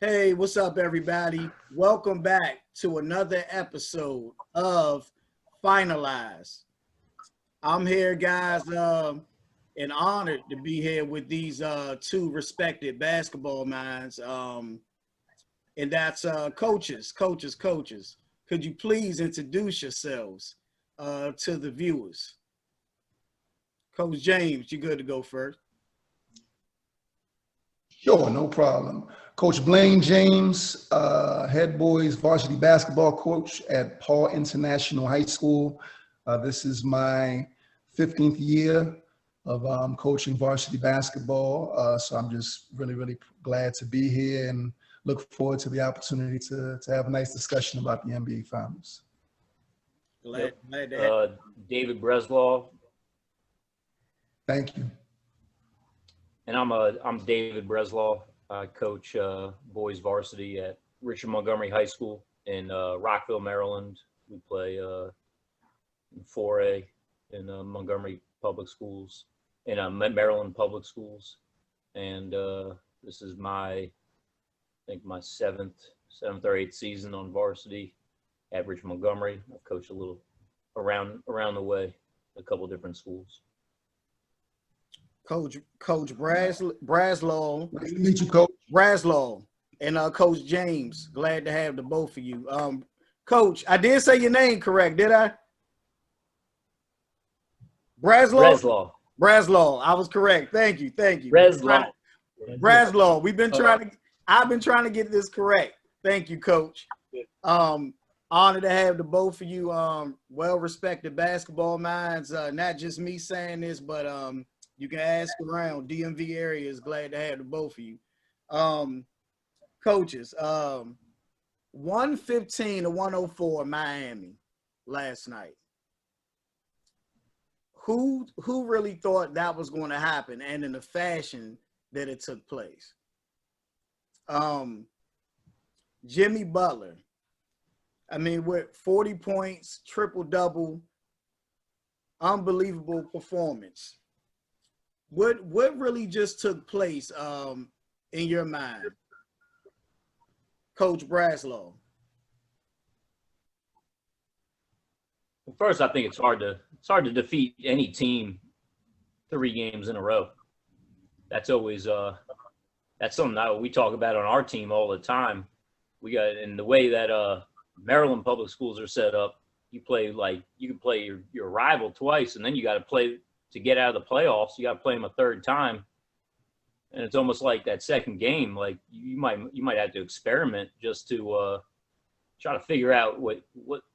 Hey, what's up, everybody? Welcome back to another episode of Finalize. I'm here, guys, and honored to be here with these two respected basketball minds, and that's coaches. Could you please introduce yourselves to the viewers? Coach James, you good to go first? Sure, no problem. Coach Blaine James, head boys varsity basketball coach at Paul International High School. This is my 15th year of coaching varsity basketball. So I'm just really glad to be here and look forward to the opportunity to have a nice discussion about the NBA Finals. Glad to have David Breslaw. Thank you. And I'm David Breslaw. I coach boys varsity at Richard Montgomery High School in Rockville, Maryland. We play in 4A in Montgomery Public Schools, in Maryland Public Schools. And this is my seventh or eighth season on varsity at Richard Montgomery. I've coached a little around the way, a couple different schools. Coach Breslaw. Nice to meet you, Coach. Breslaw and Coach James. Glad to have the both of you. Coach, I did say your name correct, did I? Breslaw. Breslaw. I was correct. Thank you. Breslaw. Breslaw. I've been trying to get this correct. Thank you, Coach. Honored to have the both of you well-respected basketball minds. Not just me saying this, but you can ask around. DMV area is glad to have the both of you. Coaches, 115 to 104 Miami last night. Who really thought that was going to happen and in the fashion that it took place? Jimmy Butler. I mean, with 40 points, triple-double, unbelievable performance. What really just took place in your mind, Coach Breslaw? First, I think it's hard to defeat any team 3 games in a row. That's always that's something that we talk about on our team all the time. We got in the way that Maryland public schools are set up. You can play your rival twice, and then you got to play. To get out of the playoffs, you got to play them a third time, and it's almost like that second game. Like you might have to experiment just to try to figure out what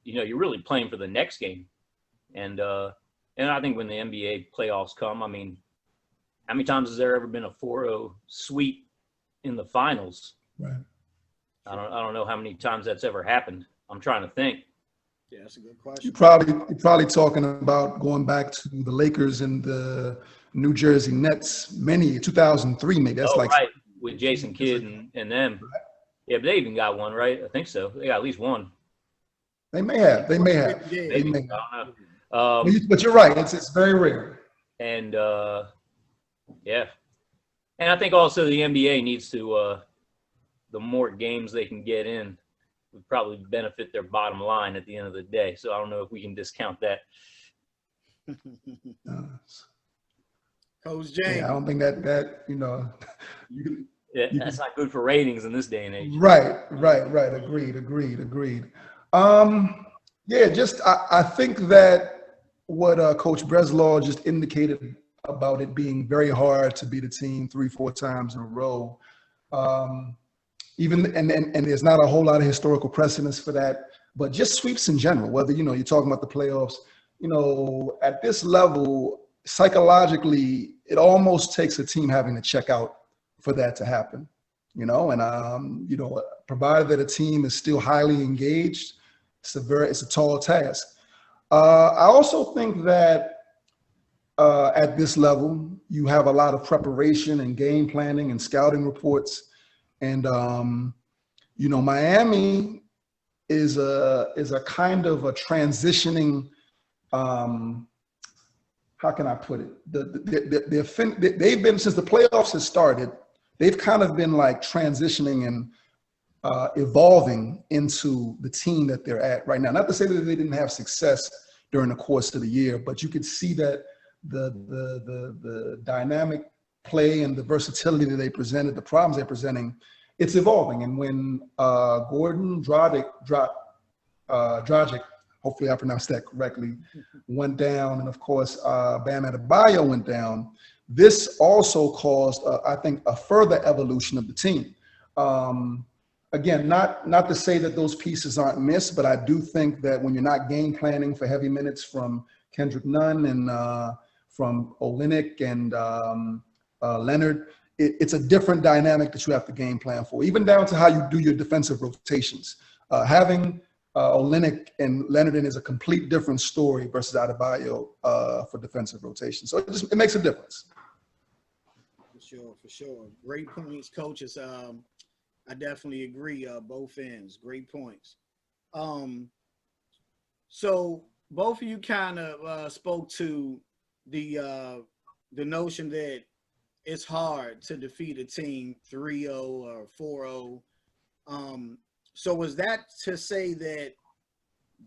you're really playing for the next game. And I think when the NBA playoffs come, I mean, how many times has there ever been a 4-0 sweep in the finals? Right. I don't know how many times that's ever happened. I'm trying to think. Yeah, that's a good question. You're probably talking about going back to the Lakers and the New Jersey Nets, 2003 maybe. That's right, with Jason Kidd and them. Right. Yeah, but they even got one, right? I think so. They got at least one. They may have. Maybe. I don't know. But you're right. It's very rare. And yeah, and I think also the NBA needs to the more games they can get in would probably benefit their bottom line at the end of the day. So I don't know if we can discount that. Coach James. Yeah, I don't think that yeah, that's not good for ratings in this day and age. Right. Agreed. Yeah, just I think that what Coach Breslaw just indicated about it being very hard to beat a team 3-4 times in a row. Even and there's not a whole lot of historical precedence for that, but just sweeps in general, whether you're talking about the playoffs, at this level, psychologically, it almost takes a team having to check out for that to happen, and provided that a team is still highly engaged, it's a tall task. I also think that at this level, you have a lot of preparation and game planning and scouting reports. And, Miami is a kind of a transitioning, how can I put it? They've been, since the playoffs have started, they've kind of been like transitioning and evolving into the team that they're at right now. Not to say that they didn't have success during the course of the year, but you could see that the dynamic play and the versatility that they presented, the problems they're presenting, it's evolving. And when Gordon Dragic, hopefully I pronounced that correctly, went down, and of course Bam Adebayo went down, this also caused, I think, a further evolution of the team. Again, not to say that those pieces aren't missed, but I do think that when you're not game planning for heavy minutes from Kendrick Nunn and from Olynyk and Leonard, it's a different dynamic that you have to game plan for, even down to how you do your defensive rotations. Having Olynyk and Leonard in is a complete different story versus Adebayo for defensive rotation. So it makes a difference. For sure. Great points, coaches. I definitely agree. Both ends, great points. So both of you kind of spoke to the notion that it's hard to defeat a team 3-0 or 4-0. So was that to say that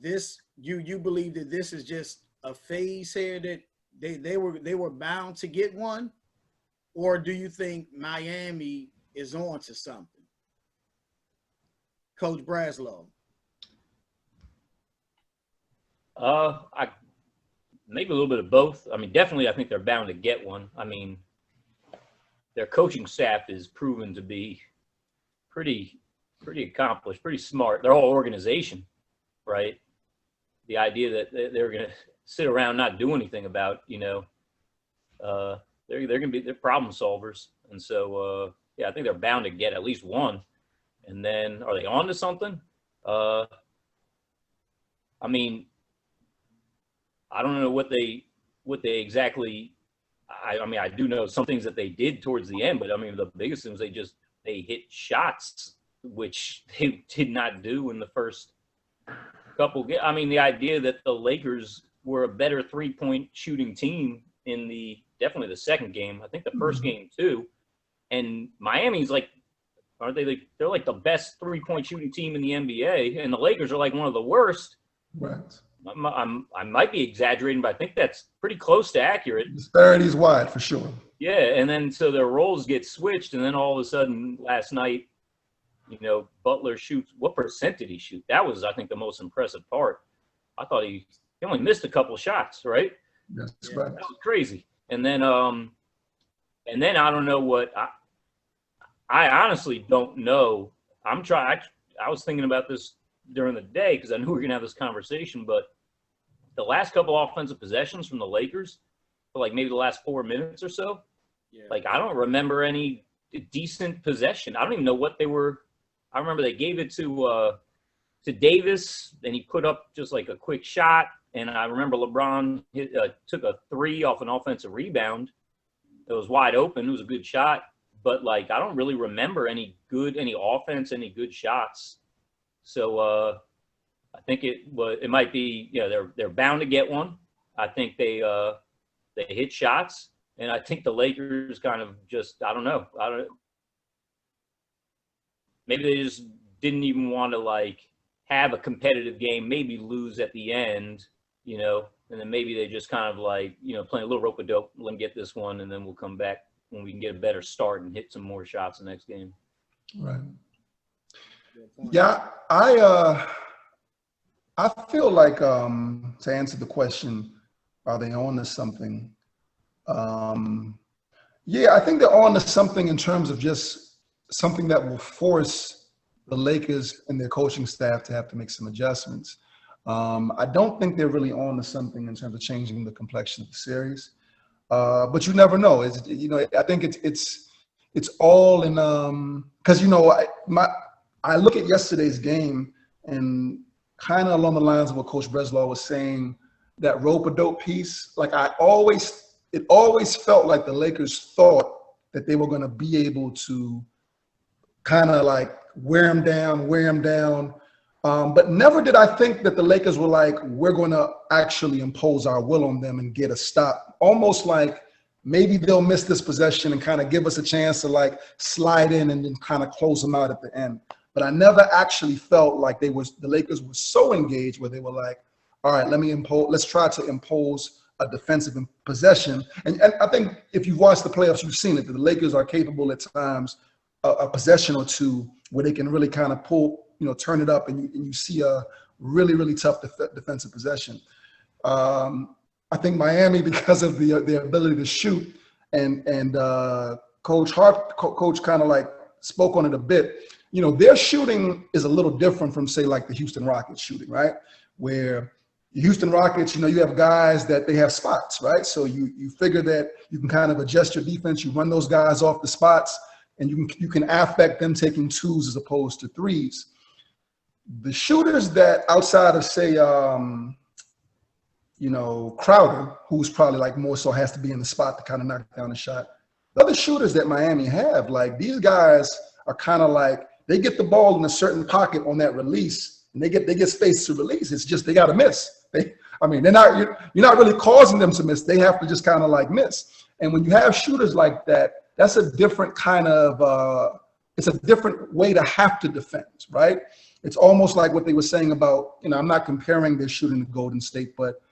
this you believe that this is just a phase here, that they were bound to get one, or do you think Miami is on to something? Coach Breslaw. Maybe a little bit of both. I mean, definitely I think they're bound to get one. I mean, their coaching staff is proven to be pretty accomplished, pretty smart. Their whole organization, right? The idea that they're going to sit around not do anything about, they're going to be, they're problem solvers. And so, I think they're bound to get at least one. And then, are they on to something? I mean, I don't know what they exactly. I mean, I do know some things that they did towards the end, but I mean, the biggest things they hit shots, which they did not do in the first couple. I mean, the idea that the Lakers were a better 3-point shooting team in definitely the second game. I think the first game too, and Miami's like. Aren't they they're like the best 3-point shooting team in the NBA, and the Lakers are like one of the worst. Right. I might be exaggerating, but I think that's pretty close to accurate. Disparity's wide for sure. Yeah, and then so their roles get switched, and then all of a sudden last night, Butler shoots. What percent did he shoot? That was, I think, the most impressive part. I thought he only missed a couple shots, right? That's right. That was crazy. And then I don't know what. I honestly don't know. I was thinking about this during the day because I knew we were going to have this conversation, but the last couple offensive possessions from the Lakers, for like maybe the last 4 minutes or so, like I don't remember any decent possession. I don't even know what they were. I remember they gave it to Davis, and he put up just like a quick shot, and I remember LeBron took a 3 off an offensive rebound. It was wide open. It was a good shot. But, like, I don't really remember any offense, any good shots. So I think it might be, they're bound to get one. I think they hit shots. And I think the Lakers kind of just, I don't know. Maybe they just didn't even want to, like, have a competitive game, maybe lose at the end, and then maybe they just kind of, like, playing a little rope-a-dope, let them get this one, and then we'll come back when we can get a better start and hit some more shots the next game. Right. Yeah, I feel like to answer the question, are they on to something? I think they're on to something in terms of just something that will force the Lakers and their coaching staff to have to make some adjustments. I don't think they're really on to something in terms of changing the complexion of the series. But you never know. I think it's all in because I look at yesterday's game and kind of along the lines of what Coach Breslaw was saying, that rope-a-dope piece. Like it always felt like the Lakers thought that they were going to be able to kind of like wear them down. But never did I think that the Lakers were like, we're going to actually impose our will on them and get a stop. Almost like maybe they'll miss this possession and kind of give us a chance to like slide in and then kind of close them out at the end. but I never actually felt like the Lakers were so engaged where they were like, all right, let's try to impose a defensive possession. And I think if you've watched the playoffs, you've seen it, that the Lakers are capable at times a possession or two where they can really kind of turn it up, and you see a really, really tough defensive possession. I think Miami, because of their ability to shoot, and Coach kind of like spoke on it a bit. Their shooting is a little different from, say, like the Houston Rockets shooting, right? Where the Houston Rockets, you have guys that they have spots, right? So you figure that you can kind of adjust your defense. You run those guys off the spots, and you can affect them taking twos as opposed to threes. The shooters that outside of, say, Crowder, who's probably like more so has to be in the spot to kind of knock down the shot. The other shooters that Miami have, like these guys are kind of like, they get the ball in a certain pocket on that release, and they get space to release. It's just they got to miss. You're not really causing them to miss. They have to just kind of like miss. And when you have shooters like that, that's a different kind of it's a different way to have to defend, right? It's almost like what they were saying about, I'm not comparing their shooting to Golden State, but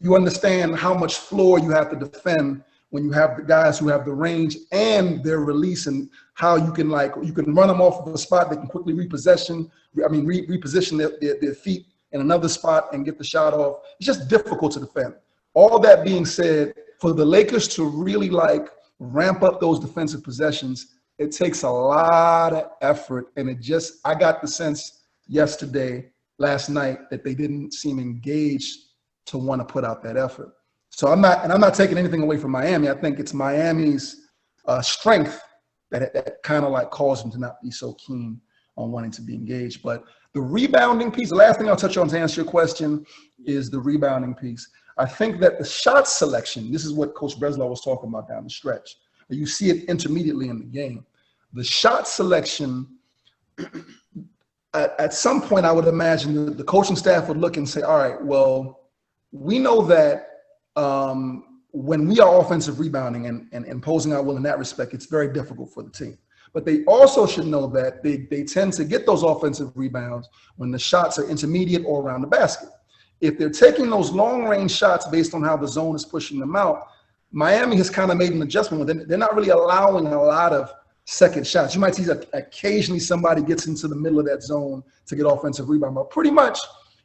you understand how much floor you have to defend when you have the guys who have the range and their release, and how you can run them off of a spot. They can quickly reposition their feet in another spot and get the shot off. It's just difficult to defend. All that being said, for the Lakers to really ramp up those defensive possessions, it takes a lot of effort. And I got the sense last night, that they didn't seem engaged to want to put out that effort. So I'm not taking anything away from Miami. I think it's Miami's strength that kind of like caused them to not be so keen on wanting to be engaged. But the rebounding piece, the last thing I'll touch on to answer your question, is the rebounding piece. I think that the shot selection, this is what Coach Breslaw was talking about down the stretch. You see it intermediately in the game. The shot selection, at some point, I would imagine the coaching staff would look and say, all right, well, we know that when we are offensive rebounding and imposing our will in that respect, it's very difficult for the team. But they also should know that they tend to get those offensive rebounds when the shots are intermediate or around the basket. If they're taking those long-range shots based on how the zone is pushing them out, Miami has kind of made an adjustment. They're not really allowing a lot of second shots. You might see that occasionally somebody gets into the middle of that zone to get offensive rebound. But pretty much,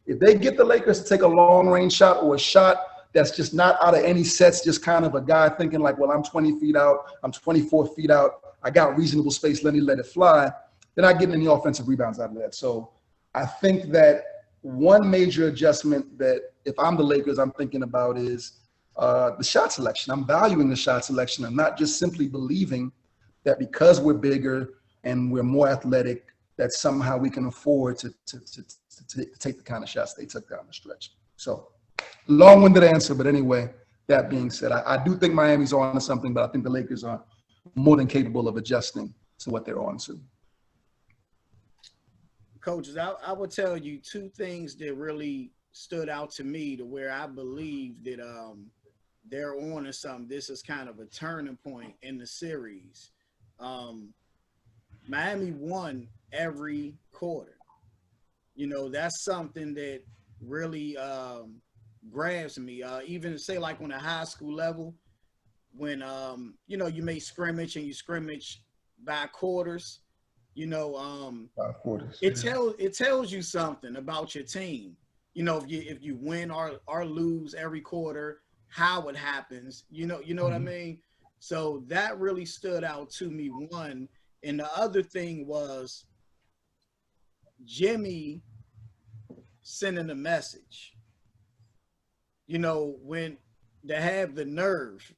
if they get the Lakers to take a long-range shot or a shot that's just not out of any sets, just kind of a guy thinking like, well, I'm 20 feet out, I'm 24 feet out, I got reasonable space, let me let it fly, they're not getting any offensive rebounds out of that. So I think that one major adjustment that if I'm the Lakers, I'm thinking about is the shot selection. I'm valuing the shot selection. I'm not just simply believing that because we're bigger and we're more athletic, that somehow we can afford to take the kind of shots they took down the stretch. So long-winded answer, but anyway, that being said, I do think Miami's on to something, but I think the Lakers are more than capable of adjusting to what they're on to. Coaches, I will tell you two things that really stood out to me to where I believe that they're on to something. This is kind of a turning point in the series. Miami won every quarter. That's something that really grabs me. Even say like on a high school level, when you may scrimmage and you scrimmage by quarters, it tells you something about your team. If you win or lose every quarter, how it happens. What I mean? So that really stood out to me, one. And the other thing was Jimmy sending a message, when to have the nerve,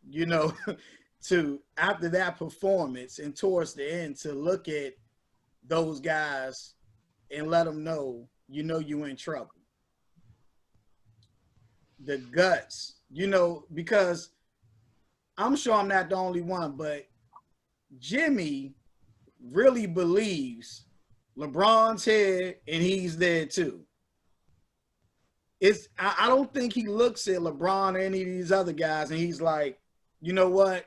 to after that performance and towards the end to look at those guys and let them know, you in trouble. The guts, because I'm sure I'm not the only one, but Jimmy really believes LeBron's here and he's there too. I don't think he looks at LeBron or any of these other guys and he's like, you know what,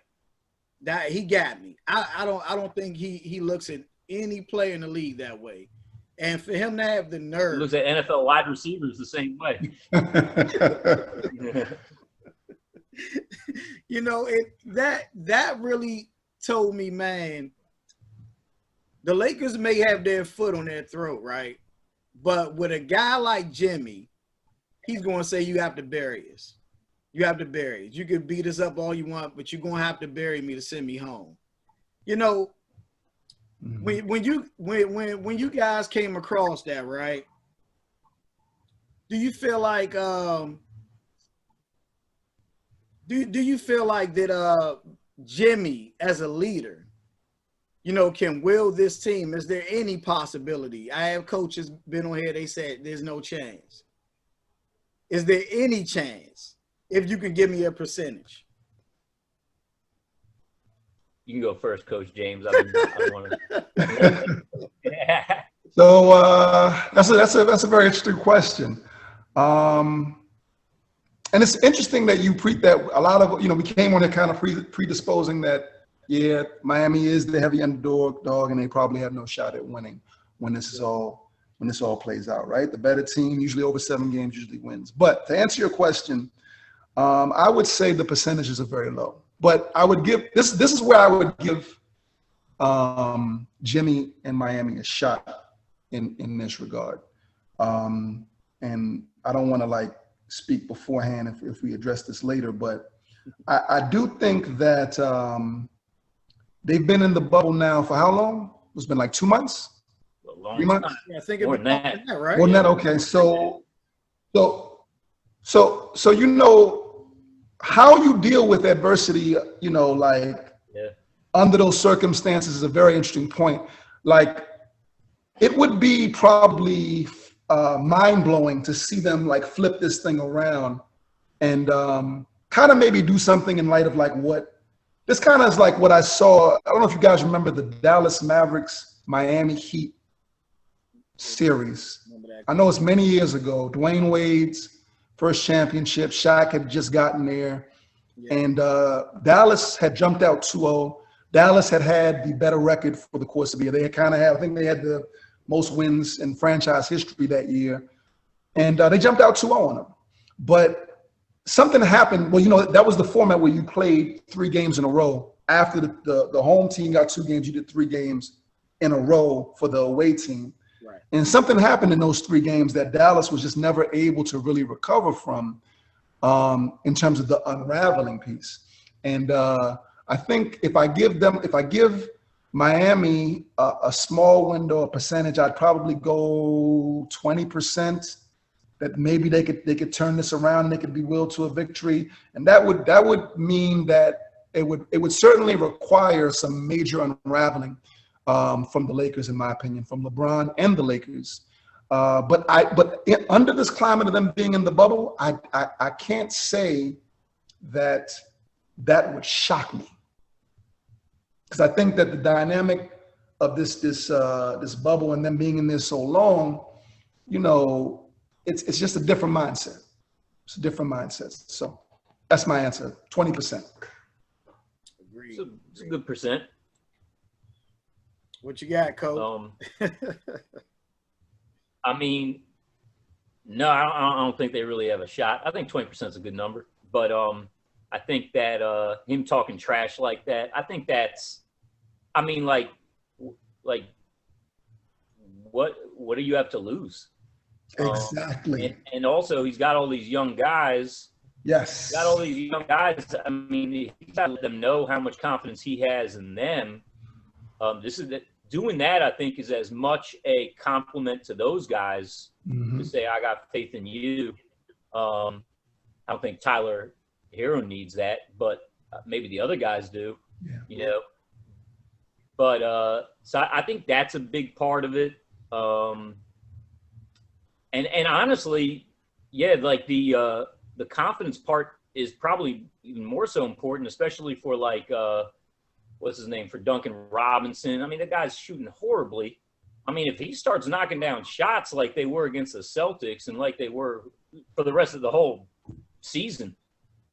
that he got me. I don't think he looks at any player in the league that way. And for him to have the nerve. He looks at NFL wide receivers the same way. You know, that really told me, man, the Lakers may have their foot on their throat, right? But with a guy like Jimmy, he's going to say you have to bury us. You have to bury us. You can beat us up all you want, but you're going to have to bury me to send me home. You know, when you guys came across that, right? Do you feel like do you feel like that Jimmy as a leader, you know, can will this team? Is there any possibility? I have coaches been on here, they said there's no chance. Is there any chance? If you can give me a percentage. You can go first, Coach James. I want to. So that's a very interesting question. And it's interesting that you that a lot of, you know, we came on it kind of predisposing that, yeah, Miami is the heavy underdog, and they probably have no shot at winning when this all plays out, right? The better team, usually over 7 games, usually wins. But to answer your question, I would say the percentages are very low. But I would give this is where I would give Jimmy and Miami a shot in this regard. And I don't want to like speak beforehand if we address this later, but I do think that they've been in the bubble now for how long? It's been like 2 months? 3 months? Yeah, I think more than that, right? More than that, okay. So you know how you deal with adversity, you know, like under those circumstances is a very interesting point. Like it would be probably mind-blowing to see them like flip this thing around and kind of maybe do something in light of like what this kind of is like what I saw. I don't know if you guys remember the Dallas Mavericks Miami Heat series. I know it's many years ago. Dwayne Wade's first championship. Shaq had just gotten there. Yeah. And Dallas had jumped out 2-0. Dallas had the better record for the course of the year. They had I think they had the most wins in franchise history that year. And they jumped out 2-0 on them. But something happened. Well, you know, that was the format where you played 3 games in a row. After the home team got 2 games, you did 3 games in a row for the away team. Right. And something happened in those 3 games that Dallas was just never able to really recover from in terms of the unraveling piece. And I think if I give Miami a small window, a percentage, I'd probably go 20%. That maybe they could turn this around and they could be willed to a victory, and that would mean that it would certainly require some major unraveling from the Lakers, in my opinion, from LeBron and the Lakers. But under this climate of them being in the bubble, I can't say that would shock me, because I think that the dynamic of this bubble and them being in there so long, you know, it's just a different mindset. It's a different mindset. So that's my answer. 20%. Agreed. It's a good percent. What you got, Coach? I mean, no, I don't think they really have a shot. I think 20% is a good number, but I think that him talking trash like that, I think that's, I mean, like what do you have to lose? Exactly. And also, he's got all these young guys. Yes. He's got all these young guys. I mean, he's got to let them know how much confidence he has in them. Doing that, I think, is as much a compliment to those guys to say, I got faith in you. I don't think Tyler Hero needs that, but maybe the other guys do, you know. But so I think that's a big part of it. And honestly, yeah, like the confidence part is probably even more so important, especially for like what's his name, for Duncan Robinson. I mean, the guy's shooting horribly. I mean, if he starts knocking down shots like they were against the Celtics and like they were for the rest of the whole season,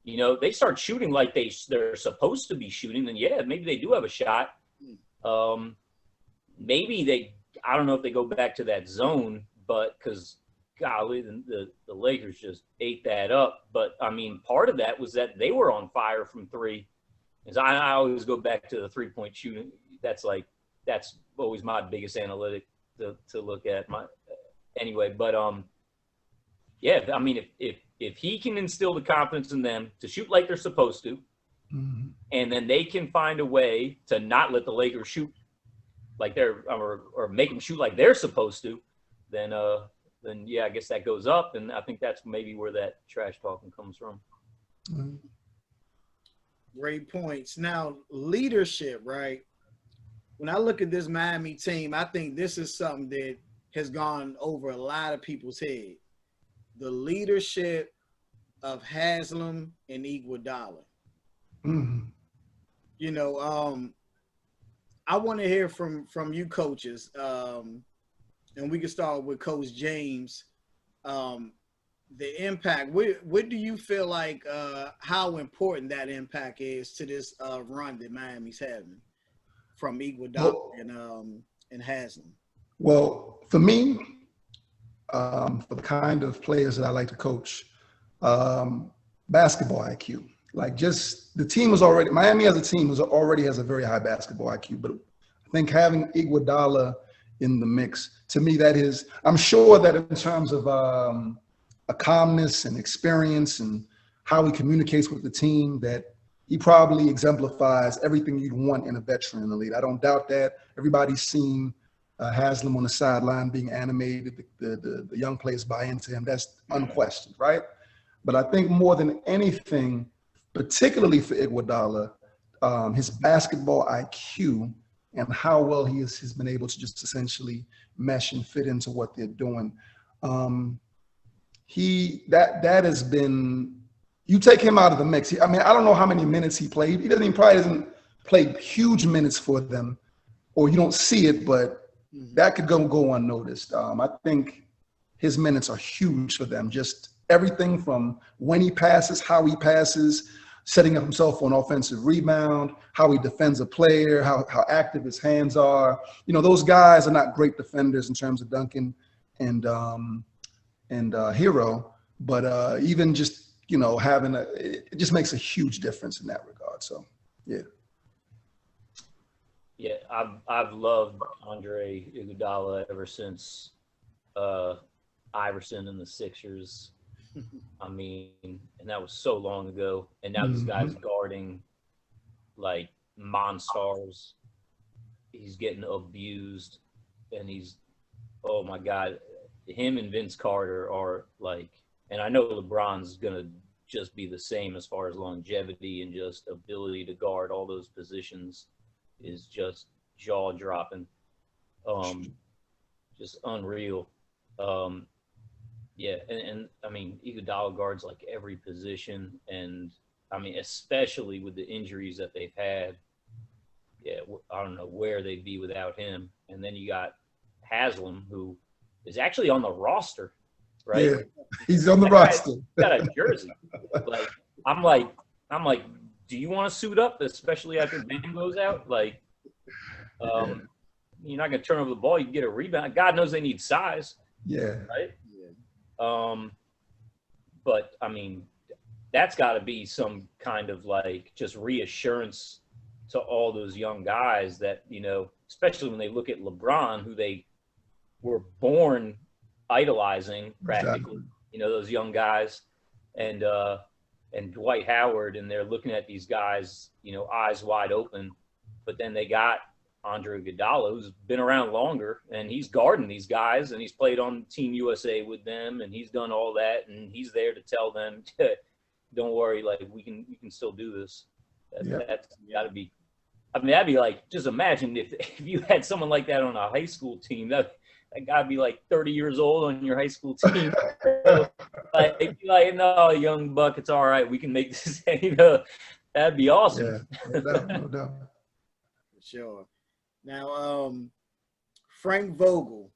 you know, they start shooting like they're supposed to be shooting, then yeah, maybe they do have a shot. Maybe I don't know if they go back to that zone, but because golly, the Lakers just ate that up. But I mean, part of that was that they were on fire from three. As I always go back to the 3-point shooting. That's always my biggest analytic to look at. Anyway, but yeah, I mean, if he can instill the confidence in them to shoot like they're supposed to, Mm-hmm. and then they can find a way to not let the Lakers shoot like they're or make them shoot like they're supposed to, then yeah, I guess that goes up, and I think that's maybe where that trash talking comes from. Mm-hmm. Great points. Now, leadership, right? When I look at this Miami team, I think this is something that has gone over a lot of people's head. The leadership of Haslem and Iguodala. Mm-hmm. You know, I want to hear from you coaches, and we can start with Coach James. The impact. What do you feel like? How important that impact is to this run that Miami's having from Iguodala and Haslem? Well, for me, for the kind of players that I like to coach, basketball IQ. Like, just the team was already, Miami as a team already has a very high basketball IQ, but I think having Iguodala in the mix, to me, that is, I'm sure that in terms of a calmness and experience and how he communicates with the team, that he probably exemplifies everything you'd want in a veteran in the league. I don't doubt that. Everybody's seen Haslem on the sideline being animated. The young players buy into him. That's unquestioned, right? But I think more than anything, particularly for Iguodala, his basketball IQ and how well he's been able to just essentially mesh and fit into what they're doing. That has been, you take him out of the mix. I mean, I don't know how many minutes he played. He probably doesn't play huge minutes for them, or you don't see it, but that could go unnoticed. I think his minutes are huge for them. Just everything from when he passes, how he passes, setting up himself for an offensive rebound, how he defends a player, how active his hands are. You know, those guys are not great defenders in terms of Duncan and Hero, but even just, you know, it just makes a huge difference in that regard. So, yeah. Yeah, I've loved Andre Iguodala ever since Iverson and the Sixers. I mean, and that was so long ago. And now this guy's guarding like monstars. He's getting abused, and oh my God, him and Vince Carter are like, and I know LeBron's gonna just be the same as far as longevity and just ability to guard all those positions is just jaw dropping, just unreal. Yeah, and I mean, Iguodala guards like every position, and I mean, especially with the injuries that they've had. Yeah, I don't know where they'd be without him. And then you got Haslem, who is actually on the roster, right? Yeah, he's on the roster. Got a jersey. Like, I'm like, do you want to suit up, especially after Bam goes out? Like, you're not gonna turn over the ball. You can get a rebound. God knows they need size. Yeah. Right. But I mean, that's got to be some kind of like just reassurance to all those young guys that, you know, especially when they look at LeBron, who they were born idolizing practically, exactly. You know, those young guys, and Dwight Howard, and they're looking at these guys, you know, eyes wide open, but then they got Andre Iguodala, who's been around longer, and he's guarding these guys, and he's played on Team USA with them, and he's done all that, and he's there to tell them, don't worry, like you can still do this. That's got to be. I mean, that'd be like, just imagine if you had someone like that on a high school team. That gotta be like 30 years old on your high school team. So, like, no, young buck, it's all right. We can make this. You know, that'd be awesome. Yeah, no doubt. For sure. Now, Frank Vogel,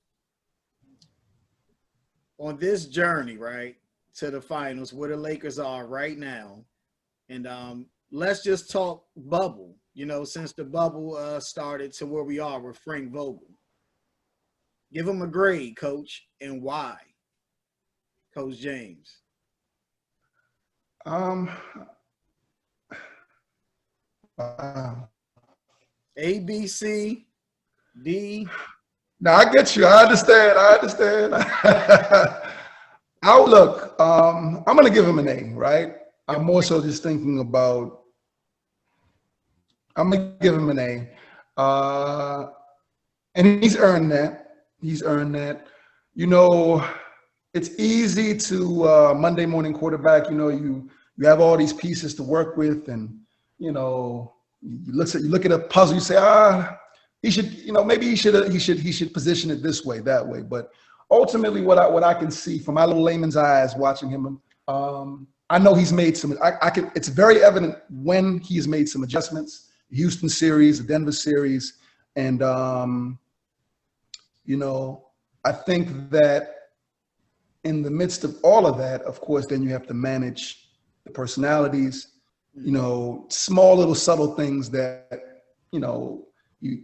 on this journey, right, to the finals, where the Lakers are right now, and let's just talk bubble, you know, since the bubble started to where we are with Frank Vogel. Give him a grade, Coach, and why, Coach James. Wow. A, B, C, D. Now I get you. I understand. Outlook. I'm gonna give him an A, right? I'm more so just thinking about. I'm gonna give him an A, and he's earned that. He's earned that. You know, it's easy to Monday morning quarterback. You know, you have all these pieces to work with, and you know, you look at a puzzle. You say, he should, you know, maybe he should position it this way, that way. But ultimately, what I can see from my little layman's eyes watching him, I know he's made some. It's very evident when he's made some adjustments. The Houston series, the Denver series, and you know, I think that in the midst of all of that, of course, then you have to manage the personalities. You know, small little subtle things that you know you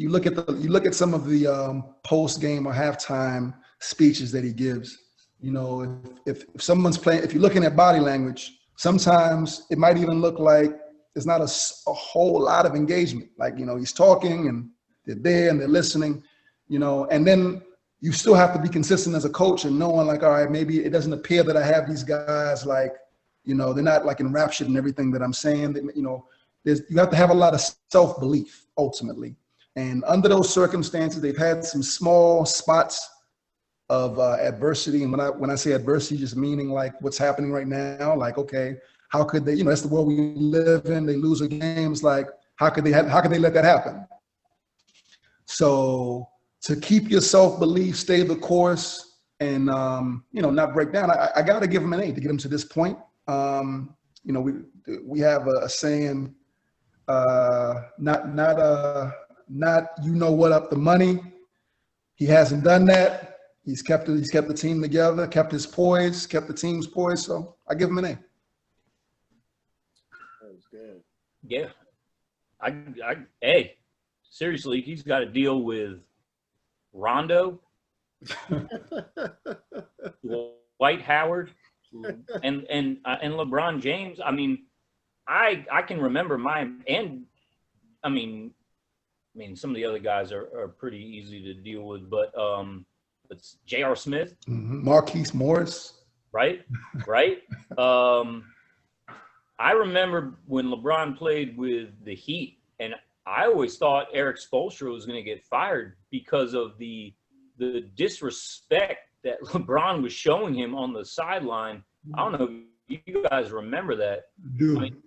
look at some of the post game or halftime speeches that he gives. You know, if someone's playing, if you're looking at body language, sometimes it might even look like there's not a whole lot of engagement. Like, you know, he's talking and they're there and they're listening, you know, and then you still have to be consistent as a coach and knowing like, all right, maybe it doesn't appear that I have these guys like, you know, they're not like enraptured in everything that I'm saying. That, you know, you have to have a lot of self-belief ultimately. And under those circumstances, they've had some small spots of adversity. And when I say adversity, just meaning like what's happening right now, like, okay, how could they, you know, that's the world we live in. They lose a game. It's like, how could they let that happen? So to keep your self-belief, stay the course, and, you know, not break down, I got to give him an A to get him to this point. You know, we have a saying, not you know what up the money. He hasn't done that. He's kept the team together, kept his poise, kept the team's poise. So I give him an A. That was good. Yeah. Hey, seriously, he's got to deal with Rondo, Dwight Howard, and LeBron James. I mean, I can remember I mean, some of the other guys are pretty easy to deal with, but it's J.R. Smith, Marquise Morris, right. I remember when LeBron played with the Heat, and I always thought Eric Spoelstra was going to get fired because of the disrespect that LeBron was showing him on the sideline. I don't know if you guys remember that. Dude. I mean,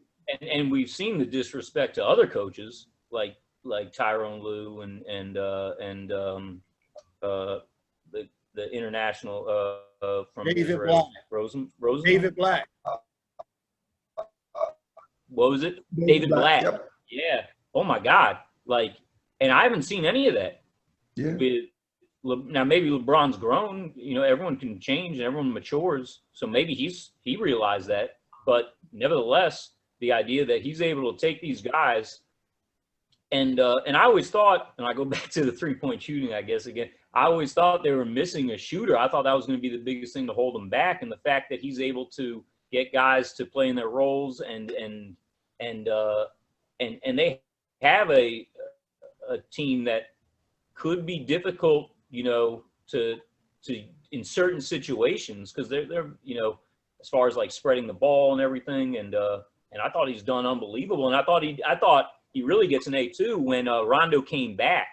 and we've seen the disrespect to other coaches like Tyronn Lue and the international from David Israel, Black. Rosen. David Black. What was it? David Black. Yep. Yeah. Oh my God. Like, and I haven't seen any of that. Yeah. Now maybe LeBron's grown. You know, everyone can change and everyone matures. So maybe he realized that. But nevertheless, the idea that he's able to take these guys and I always thought, and I go back to the 3-point shooting, I guess again, I always thought they were missing a shooter. I thought that was going to be the biggest thing to hold them back, and the fact that he's able to get guys to play in their roles and they have a team that could be difficult, you know, to in certain situations because they're you know, as far as like spreading the ball and everything, and I thought he's done unbelievable, and I thought he really gets an A too when Rondo came back,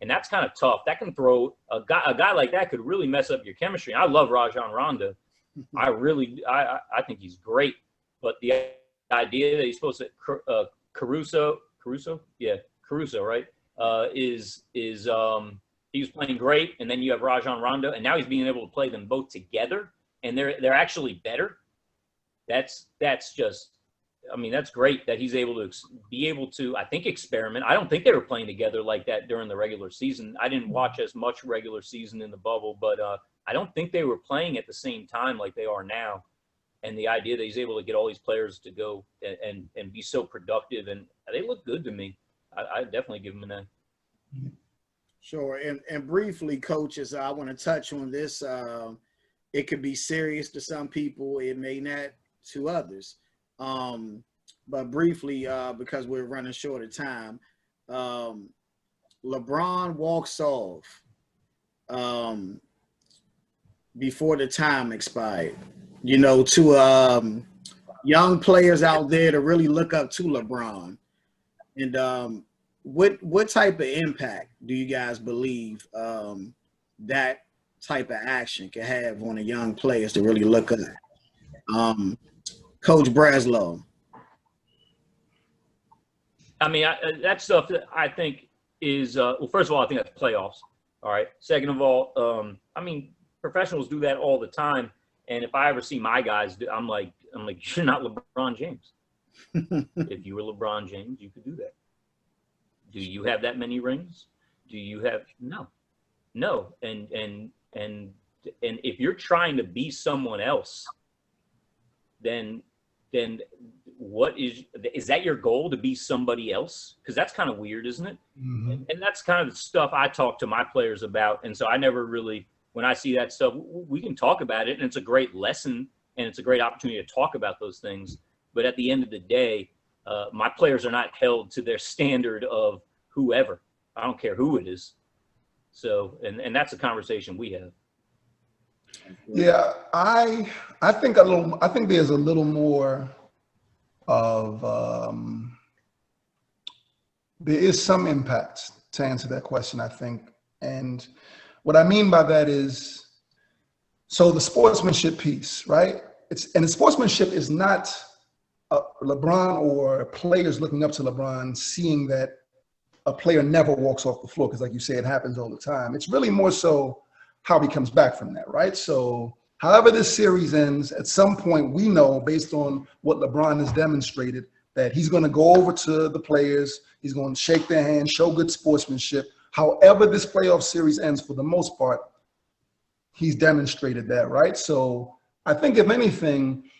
and that's kind of tough. That can throw a guy like that could really mess up your chemistry. I love Rajon Rondo. I think he's great, but the idea that he's supposed to Caruso, right? He was playing great, and then you have Rajon Rondo, and now he's being able to play them both together, and they're actually better. That's just, I mean, that's great that he's able to I think, experiment. I don't think they were playing together like that during the regular season. I didn't watch as much regular season in the bubble, but I don't think they were playing at the same time like they are now. And the idea that he's able to get all these players to go and be so productive, and they look good to me. I definitely give him an A. Sure. And briefly, coaches, I want to touch on this. It could be serious to some people. It may not to others. But briefly, because we're running short of time, LeBron walks off before the time expired. You know, to young players out there to really look up to LeBron. And what type of impact do you guys believe that type of action can have on the young players to really look up? Coach Breslaw. I mean, that stuff that I think is well. First of all, I think that's playoffs. All right. Second of all, I mean, professionals do that all the time. And if I ever see my guys, I'm like, you're not LeBron James. If you were LeBron James, you could do that. Do you have that many rings? Do you have no? And if you're trying to be someone else, then what is that your goal, to be somebody else? Because that's kind of weird, isn't it? Mm-hmm. And that's kind of the stuff I talk to my players about. And so I never really, when I see that stuff, we can talk about it, and it's a great lesson, and it's a great opportunity to talk about those things. But at the end of the day, my players are not held to their standard of whoever. I don't care who it is. So, and that's a conversation we have. Yeah, I think there's a little more of there is some impact to answer that question, I think. And what I mean by that is, so the sportsmanship piece, right? And the sportsmanship is not LeBron or players looking up to LeBron seeing that a player never walks off the floor, because like you say, it happens all the time. It's really more so how he comes back from that, right? So however this series ends, at some point we know, based on what LeBron has demonstrated, that he's going to go over to the players, he's going to shake their hand, show good sportsmanship. However this playoff series ends, for the most part, he's demonstrated that, right? So I think if anything,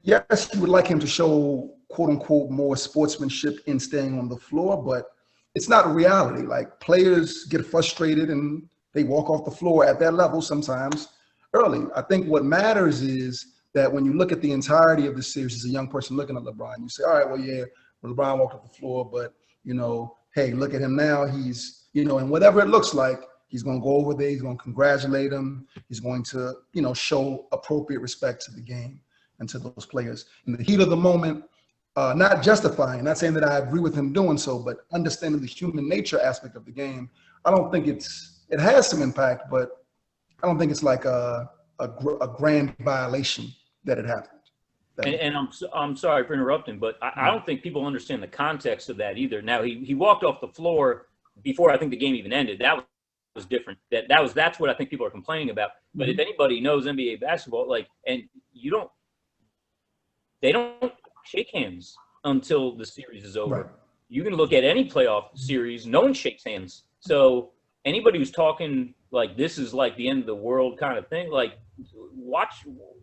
yes, you would like him to show, quote unquote, more sportsmanship in staying on the floor, but it's not reality. Like, players get frustrated and they walk off the floor at that level sometimes early. I think what matters is that when you look at the entirety of the series as a young person looking at LeBron, you say, all right, well, yeah, LeBron walked off the floor, but, you know, hey, look at him now. He's, you know, and whatever it looks like, he's going to go over there. He's going to congratulate him. He's going to, you know, show appropriate respect to the game and to those players. In the heat of the moment, not justifying, not saying that I agree with him doing so, but understanding the human nature aspect of the game, I don't think it has some impact, but I don't think it's like a grand violation that it happened. And I'm sorry for interrupting, but I don't think people understand the context of that either. Now, he walked off the floor before I think the game even ended. That was different. That's what I think people are complaining about. But if anybody knows NBA basketball, they don't shake hands until the series is over. Right. You can look at any playoff series, no one shakes hands. So anybody who's talking like this is like the end of the world kind of thing, like,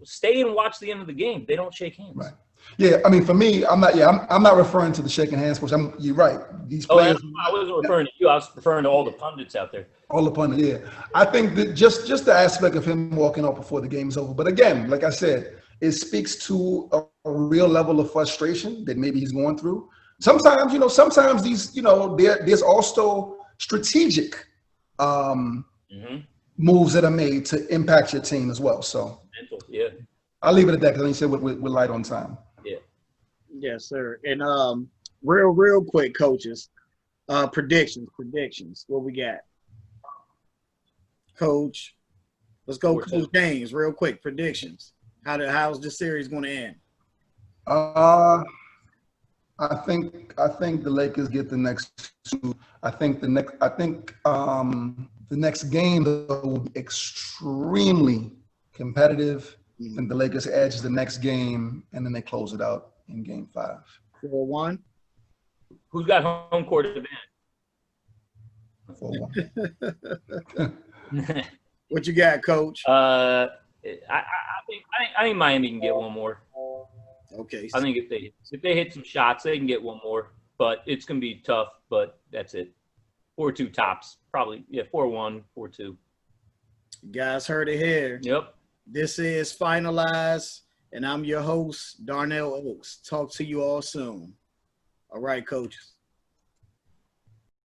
stay and watch the end of the game. They don't shake hands. Right. Yeah, I mean, for me, I'm not referring to the shaking hands portion. You're right. These players. I wasn't referring to you. I was referring to all the pundits out there. All the pundits, yeah. I think that just the aspect of him walking off before the game is over. But again, like I said, it speaks to a real level of frustration that maybe he's going through. Sometimes, these, there's also strategic moves that are made to impact your team as well. So yeah, I'll leave it at that, because you said we're light on time. Yeah. Yes, sir. And real quick, coaches, predictions. What we got? Coach, let's go. Coach James, real quick, predictions. How's this series going to end? I think the Lakers get the next two. I think the next game will be extremely competitive. I think the Lakers edge the next game, and then they close it out in Game 5. 4-1. Who's got home court advantage? 4-1. What you got, Coach? I think Miami can get one more. Okay. I think if they hit some shots, they can get one more. But it's going to be tough. But that's it. 4-2 tops, probably. Yeah, 4-1, 4-2. You guys heard it here. Yep. This is Finalize, and I'm your host, Darnell Oaks. Talk to you all soon. All right, coaches.